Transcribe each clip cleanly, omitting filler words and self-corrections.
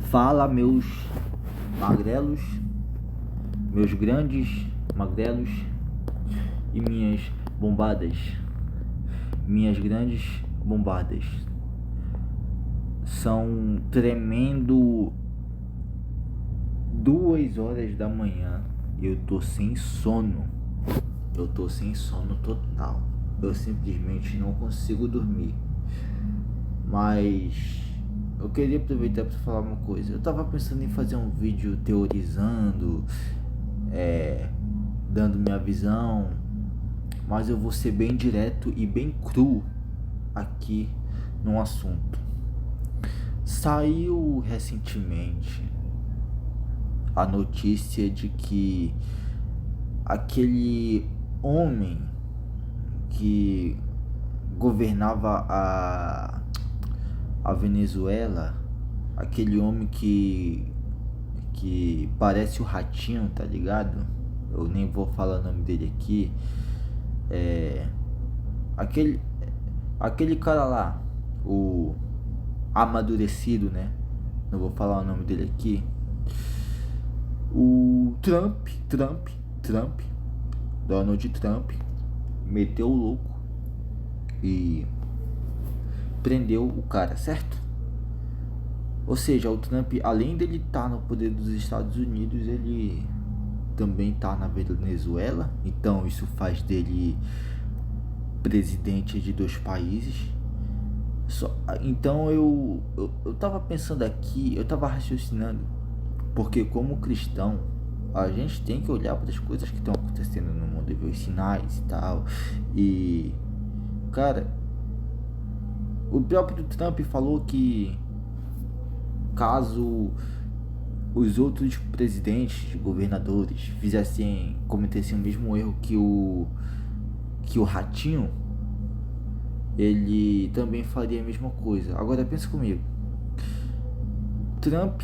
Fala, meus magrelos, meus grandes magrelos e minhas bombadas, minhas grandes bombadas. São tremendo 2 horas da manhã e eu tô sem sono. Eu tô sem sono total. Eu simplesmente não consigo dormir. Mas eu queria aproveitar para falar uma coisa. Eu tava pensando em fazer um vídeo teorizando, dando minha visão, mas eu vou ser bem direto e bem cru aqui no assunto. Saiu recentemente a notícia de que aquele homem que governava a Venezuela, aquele homem que parece o Ratinho, tá ligado? Eu nem vou falar o nome dele aqui. Aquele cara lá, o amadurecido, né? Não vou falar o nome dele aqui. O Trump, Donald Trump, meteu o louco e prendeu o cara, certo? Ou seja, o Trump, além dele estar no poder dos Estados Unidos, ele também está na Venezuela. Então isso faz dele presidente de 2 países. Então eu tava pensando aqui, eu tava raciocinando, porque como cristão a gente tem que olhar para as coisas que estão acontecendo no mundo e ver os sinais e tal. E cara, o próprio Trump falou que caso os outros presidentes, governadores cometessem o mesmo erro que o Ratinho, ele também faria a mesma coisa. Agora pensa comigo, Trump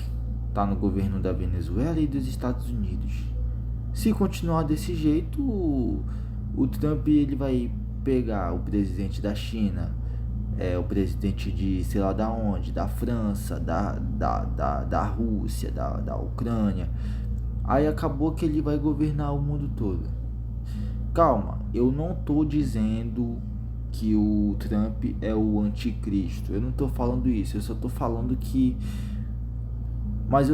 tá no governo da Venezuela e dos Estados Unidos. Se continuar desse jeito, o Trump ele vai pegar o presidente da China, o presidente de sei lá da onde, da França, da Rússia, da Ucrânia. Aí acabou que ele vai governar o mundo todo. Calma, eu não tô dizendo que o Trump é o anticristo. Eu não tô falando isso, eu só tô falando que mas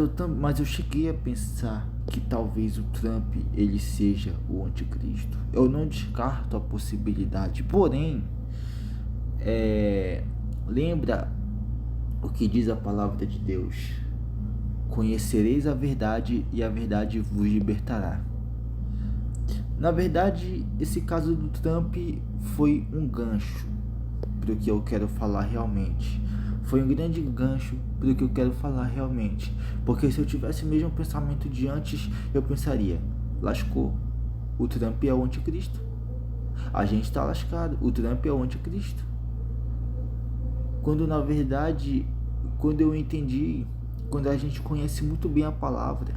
eu cheguei a pensar que talvez o Trump ele seja o anticristo. Eu não descarto a possibilidade. Porém, lembra o que diz a palavra de Deus: conhecereis a verdade e a verdade vos libertará. Na verdade, esse caso do Trump foi um gancho para o que eu quero falar realmente. Foi um grande gancho para o que eu quero falar realmente. Porque se eu tivesse o mesmo pensamento de antes, eu pensaria: lascou, o Trump é o anticristo. A gente tá lascado, o Trump é o anticristo. Quando na verdade, quando eu entendi, quando a gente conhece muito bem a palavra,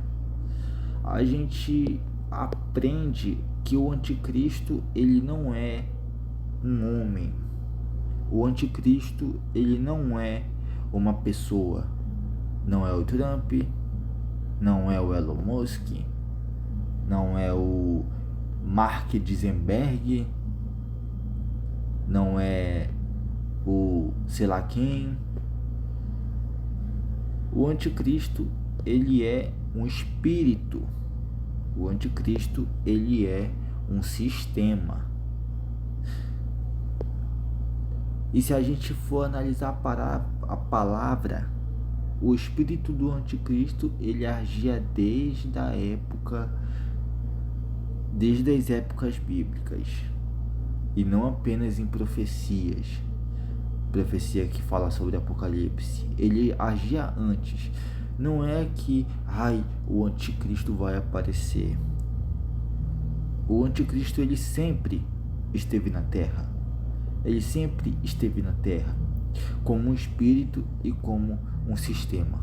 a gente aprende que o anticristo ele não é um homem. O anticristo ele não é uma pessoa. Não é o Trump, não é o Elon Musk, não é o Mark Zuckerberg, não é o sei lá quem. O anticristo ele é um espírito. O anticristo ele é um sistema. E se a gente for analisar a palavra, o espírito do anticristo ele agia desde as épocas bíblicas, e não apenas em profecia que fala sobre Apocalipse. Ele agia antes. Não é que o anticristo vai aparecer. O anticristo ele sempre esteve na terra. Ele sempre esteve na terra, como um espírito e como um sistema.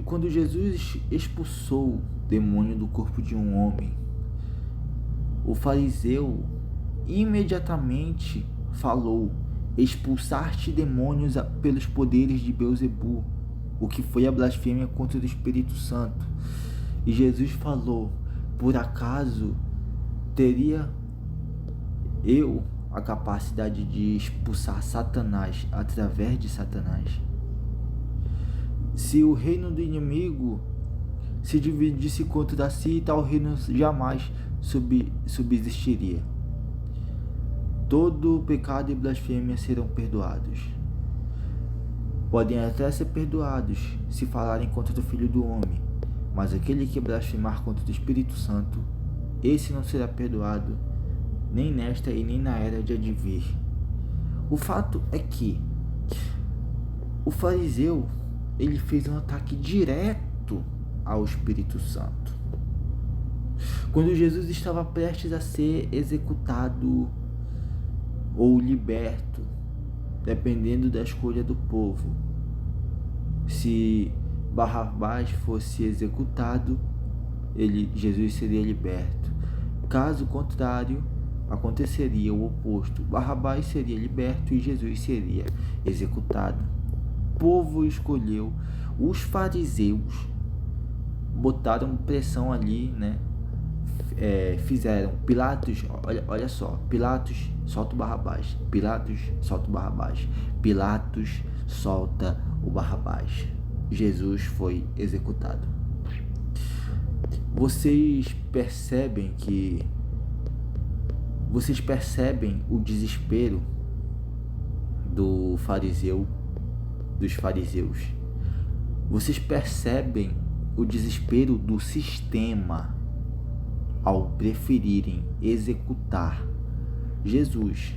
Quando Jesus expulsou o demônio do corpo de um homem, o fariseu imediatamente falou: expulsaste demônios pelos poderes de Beelzebu, o que foi a blasfêmia contra o Espírito Santo. E Jesus falou: por acaso teria eu a capacidade de expulsar Satanás através de Satanás? Se o reino do inimigo se dividisse contra si, tal reino jamais subsistiria. Todo pecado e blasfêmia serão perdoados. Podem até ser perdoados se falarem contra o Filho do Homem, mas aquele que blasfemar contra o Espírito Santo, esse não será perdoado, nem nesta e nem na era de advir. O fato é que o fariseu, ele fez um ataque direto ao Espírito Santo. Quando Jesus estava prestes a ser executado ou liberto, dependendo da escolha do povo. Se Barrabás fosse executado, Jesus seria liberto. Caso contrário, aconteceria o oposto. Barrabás seria liberto e Jesus seria executado. O povo escolheu. Os fariseus botaram pressão ali, né? Fizeram Pilatos, olha só, Pilatos solta o Barrabás, Pilatos solta o Barrabás, Pilatos solta o Barrabás. Jesus foi executado. Vocês percebem o desespero dos fariseus? Vocês percebem o desespero do sistema ao preferirem executar Jesus,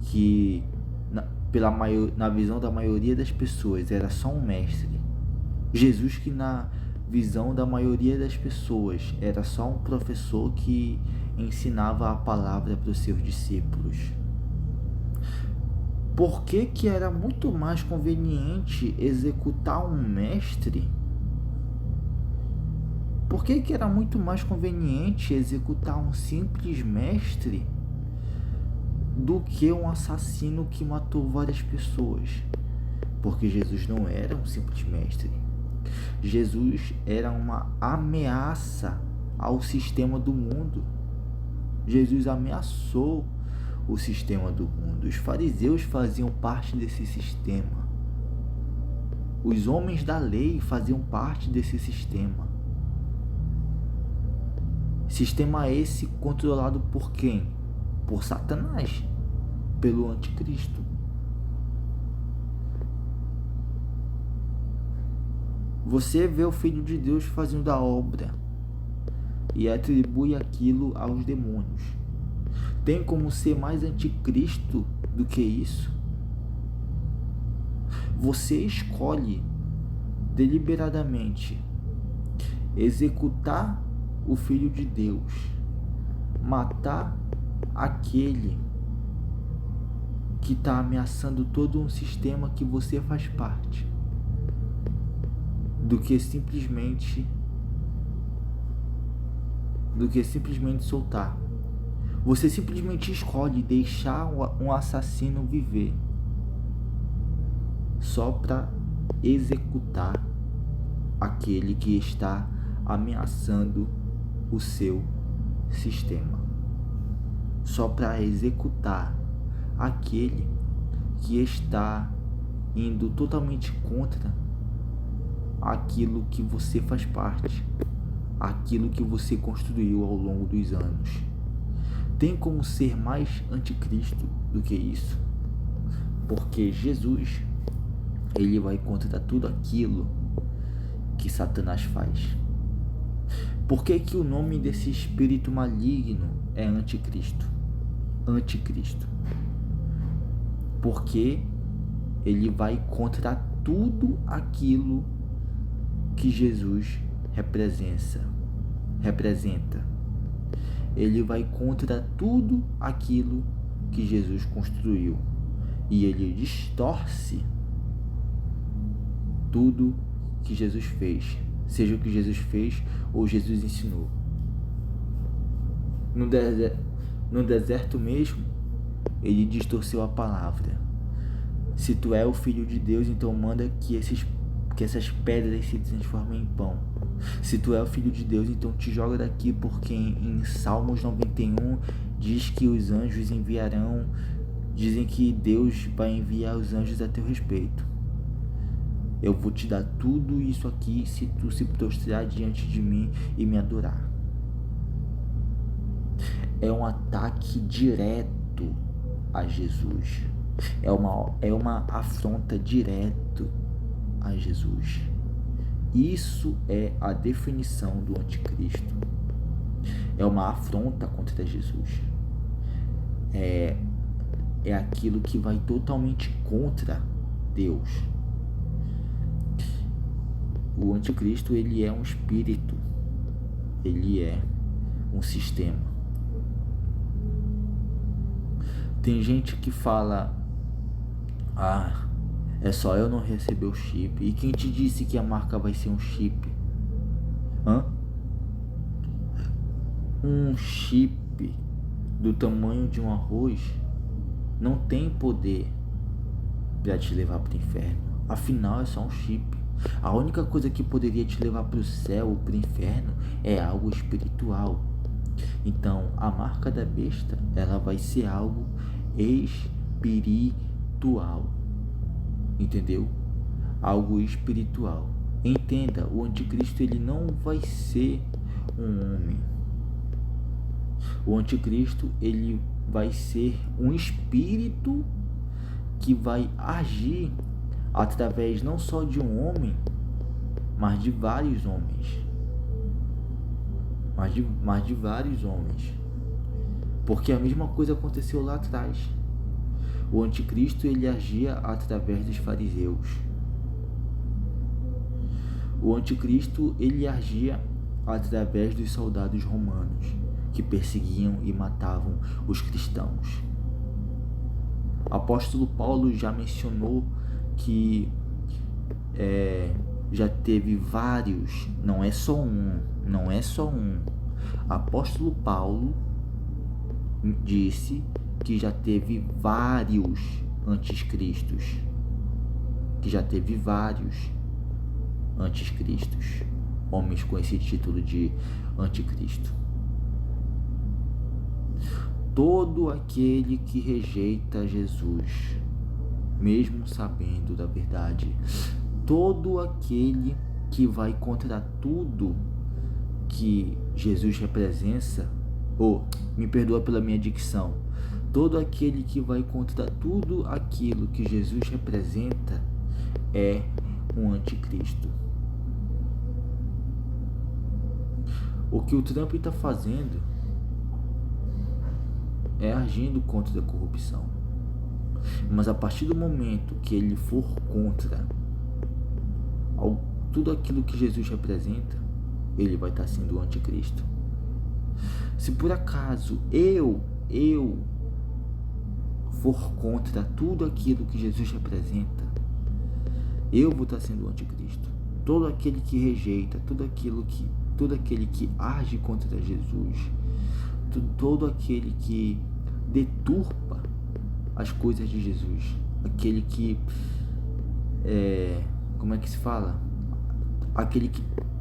que na visão da maioria das pessoas era só um mestre. Jesus, que na visão da maioria das pessoas era só um professor que ensinava a palavra para os seus discípulos. Por que era muito mais conveniente executar um mestre? Por que era muito mais conveniente executar um simples mestre do que um assassino que matou várias pessoas? Porque Jesus não era um simples mestre. Jesus era uma ameaça ao sistema do mundo. Jesus ameaçou o sistema do mundo. Os fariseus faziam parte desse sistema. Os homens da lei faziam parte desse sistema. Sistema esse controlado por quem? Por Satanás, pelo anticristo. Você vê o Filho de Deus fazendo a obra e atribui aquilo aos demônios. Tem como ser mais anticristo do que isso? Você escolhe deliberadamente executar o Filho de Deus, matar aquele que está ameaçando todo um sistema que você faz parte, do que simplesmente soltar. Você simplesmente escolhe deixar um assassino viver só para executar aquele que está ameaçando o seu sistema, só para executar aquele que está indo totalmente contra aquilo que você faz parte, aquilo que você construiu ao longo dos anos. Tem como ser mais anticristo do que isso? Porque Jesus, ele vai contra tudo aquilo que Satanás faz. Por que o nome desse espírito maligno é anticristo? Anticristo. Porque ele vai contra tudo aquilo que Jesus representa. Ele vai contra tudo aquilo que Jesus construiu. E ele distorce tudo que Jesus fez, seja o que Jesus fez ou Jesus ensinou. No deserto mesmo, ele distorceu a palavra. Se tu é o filho de Deus, então manda que essas pedras se transformem em pão. Se tu é o filho de Deus, então te joga daqui, porque em Salmos 91 diz que os anjos enviarão, dizem que Deus vai enviar os anjos a teu respeito. Eu vou te dar tudo isso aqui se tu se prostrar diante de mim e me adorar. É um ataque direto a Jesus. É uma afronta direto a Jesus. Isso é a definição do anticristo. É uma afronta contra Jesus. É aquilo que vai totalmente contra Deus. O anticristo, ele é um espírito. Ele é um sistema. Tem gente que fala: é só eu não receber o chip. E quem te disse que a marca vai ser um chip? Um chip do tamanho de um arroz não tem poder para te levar para o inferno. Afinal, é só um chip. A única coisa que poderia te levar para o céu ou para o inferno é algo espiritual. Então, a marca da besta, ela vai ser algo espiritual. Entendeu? Algo espiritual. Entenda, o anticristo, ele não vai ser um homem. O anticristo, ele vai ser um espírito que vai agir através não só de um homem, mas de vários homens. Mas de vários homens. Porque a mesma coisa aconteceu lá atrás. O anticristo, ele agia através dos fariseus. O anticristo, ele agia através dos soldados romanos que perseguiam e matavam os cristãos. O apóstolo Paulo já mencionou que já teve vários, não é só um. Apóstolo Paulo disse que já teve vários anticristos. Homens com esse título de anticristo. Todo aquele que rejeita Jesus, mesmo sabendo da verdade, todo aquele que vai contra tudo que Jesus representa, me perdoa pela minha dicção, todo aquele que vai contra tudo aquilo que Jesus representa é um anticristo. O que o Trump está fazendo é agindo contra a corrupção. Mas a partir do momento que ele for contra tudo aquilo que Jesus representa, ele vai estar sendo o anticristo. Se por acaso eu for contra tudo aquilo que Jesus representa, eu vou estar sendo o anticristo. Todo aquele que rejeita, todo aquele que age contra Jesus, todo aquele que deturpa as coisas de Jesus, como é que se fala?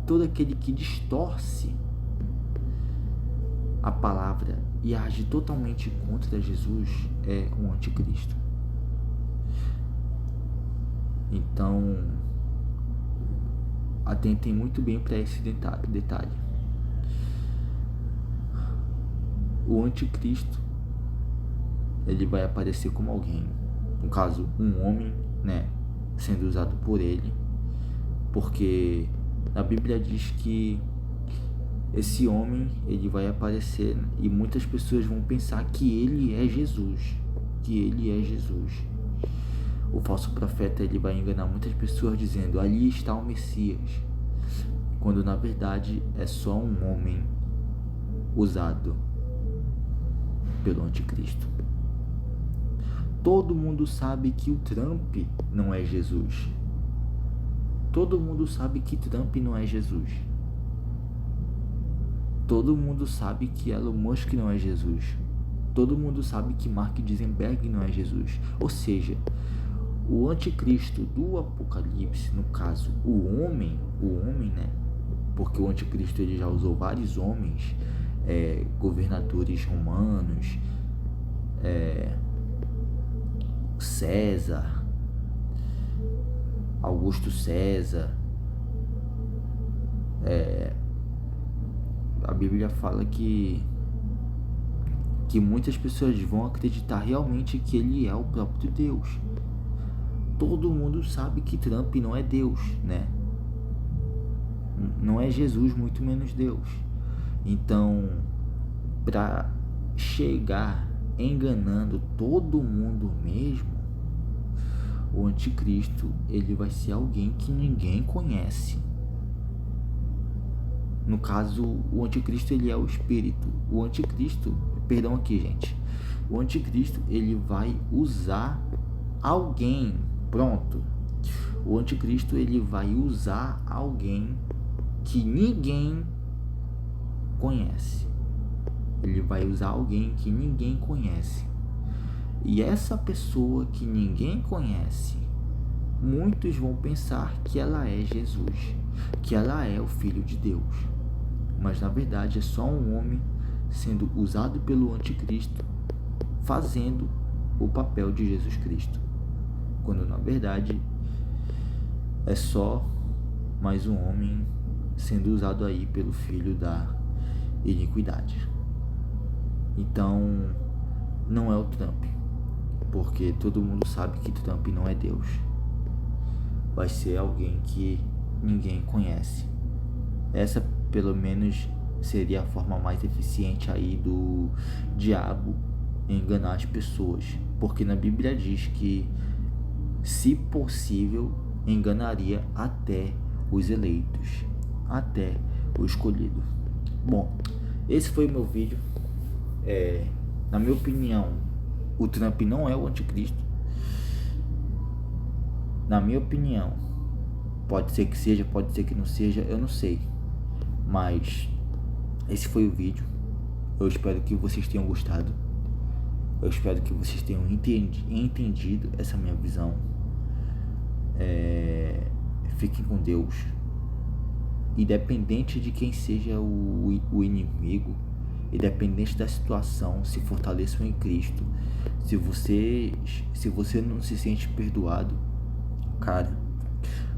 Todo aquele que distorce a palavra e age totalmente contra Jesus é um anticristo. Então, atentem muito bem para esse detalhe. O anticristo, ele vai aparecer como alguém, no caso um homem, sendo usado por ele, porque a Bíblia diz que esse homem, ele vai aparecer e muitas pessoas vão pensar que ele é Jesus, O falso profeta, ele vai enganar muitas pessoas dizendo: ali está o Messias, quando na verdade é só um homem usado pelo anticristo. Todo mundo sabe que o Trump não é Jesus. Todo mundo sabe que Trump não é Jesus. Todo mundo sabe que Elon Musk não é Jesus. Todo mundo sabe que Mark Zuckerberg não é Jesus. Ou seja, O anticristo do Apocalipse, no caso, o homem, né? Porque o anticristo ele já usou vários homens, governadores romanos, César, Augusto César. A Bíblia fala que muitas pessoas vão acreditar realmente que ele é o próprio Deus. Todo mundo sabe que Trump não é Deus, né? Não é Jesus, muito menos Deus. Então, para chegar enganando todo mundo mesmo, o anticristo ele vai ser alguém que ninguém conhece. No caso, o anticristo ele é o espírito. O anticristo, perdão aqui, gente. O anticristo ele vai usar alguém. Pronto. O anticristo ele vai usar alguém que ninguém conhece. Ele vai usar alguém que ninguém conhece. E essa pessoa que ninguém conhece, muitos vão pensar que ela é Jesus, que ela é o Filho de Deus. Mas na verdade é só um homem sendo usado pelo anticristo, fazendo o papel de Jesus Cristo, quando na verdade é só mais um homem sendo usado aí pelo filho da iniquidade. Então não é o Trump, porque todo mundo sabe que Trump não é Deus. Vai ser alguém que ninguém conhece. Essa pelo menos seria a forma mais eficiente aí do diabo enganar as pessoas, porque na Bíblia diz que, se possível, enganaria até os eleitos, até o escolhido. Bom, esse foi o meu vídeo. Na minha opinião, o Trump não é o anticristo. Na minha opinião, pode ser que seja, pode ser que não seja, eu não sei. Mas esse foi o vídeo. Eu espero que vocês tenham gostado. Eu espero que vocês tenham entendido essa minha visão. Fiquem com Deus. Independente de quem seja o inimigo, independente da situação, se fortaleçam em Cristo. Se você não se sente perdoado, cara,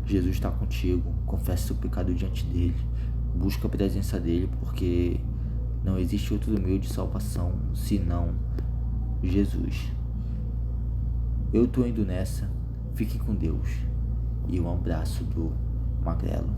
Jesus está contigo. Confesse seu pecado diante dele. Busca a presença dele, porque não existe outro meio de salvação senão Jesus. Eu tô indo nessa. Fiquem com Deus. E um abraço do Magrelo.